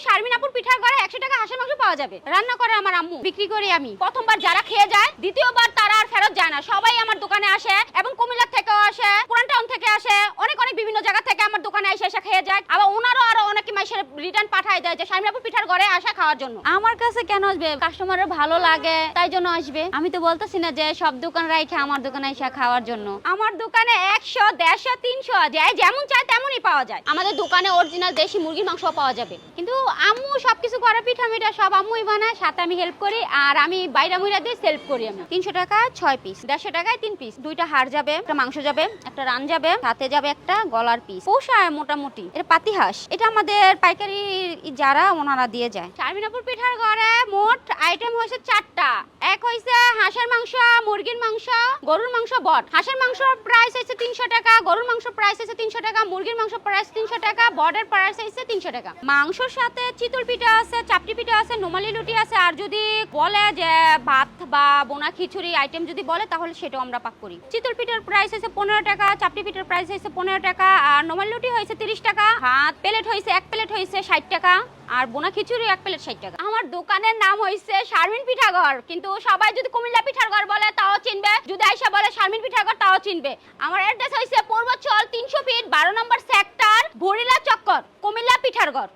শারমিন আপুর পিঠার ঘরে 100 টাকা হাঁসের মাংস পাওয়া যাবে। রান্না করে আমার আম্মু, বিক্রি করি আমি। প্রথমবার যারা খেয়ে যায় দ্বিতীয়বার তারা আর ফেরত যায় না। সবাই আমার দোকানে আসে এবং কুমিল্লা থেকেও আসে, পুরান টাউন থেকে আসে, অনেক বিভিন্ন জায়গা থেকে আমার দোকানে এসে খেয়ে যায়। আবার ওনারও আরো অনেকে মাসে রিটার্ন পাঠায় দেয় যে শারমিন আপুর পিঠার ঘরে আসা খাওয়ার জন্য। আমার কাছে কেন আসবে? কাস্টমারের ভালো লাগে তাই জন্য আসবে। আমি তো বলতেছি না যে সব দোকান রাইখে আমার দোকানে এসে খাওয়ার জন্য। আমার দোকানে 100, 150, 300 যায় যেমন চায় তেমনই পাওয়া যায়। আমাদের দোকানে অরিজিনাল দেশি মুরগির মাংস পাওয়া যাবে। কিন্তু আম্মু সবকিছু করে, পিঠা মিঠা সব আম্মুই বানায়, সাথে আমি হেল্প করি। আর আমি বাইরা মুইরা দিয়ে সেলফ করি। আমি 300 টাকা 6 পিস, 150 টাকায় 3 পিস। 2টা হাড় যাবে, একটা মাংস যাবে, একটা রান যাবে, সাথে যাবে একটা গলার পিস। পোষায় মোটামুটি। এটা পাতি হাঁস। এটা আমাদের পাইকারি যারা ওনারা দিয়ে যায়। শারমিন আপুর পিঠার ঘরে মোট আইটেম হয়েছে 4টা। এক হইছে হাঁসের মাংস, মুরগির মাংস, গরুর মাংস বট। হাঁসের মাংস প্রাইস হইছে 300 টাকা, গরুর মাংস প্রাইস হইছে 300 টাকা, মুরগির মাংস প্রাইস 300 টাকা, বটের প্রাইস হইছে 300 টাকা। মাংসর সাথে চিতল পিঠা আছে, চাপটি পিঠা আছে, নোমালি লুটি আছে। আর যদি বলে যে ভাত বা বোনা খিচুড়ি আইটেম যদি বলে তাহলে সেটাও আমরা পাক করি। চিতল পিঠার প্রাইস হইছে 15 টাকা, চাপটি পিঠার প্রাইস হইছে 15 টাকা, আর নোমালি লুটি হইছে 30 টাকা। ভাত প্লেট হইছে, এক প্লেট হইছে 60 টাকা, আর বোনা খিচুড়ি এক প্লেট 60 টাকা। আমার দোকানের নাম হইছে শারমিন পিঠাঘর, কিন্তু সবাই যদি কুমিল্লা পিঠাঘর বলে তাও চিনবে, যদি আইসা বলে শারমিন পিঠাঘর তাও চিনবে। আমার অ্যাড্রেস হইছে পূর্বাচল 300 ফিট 12 নম্বর সেক্টর, ভরিলা চক্কর, কুমিল্লা পিঠাঘর।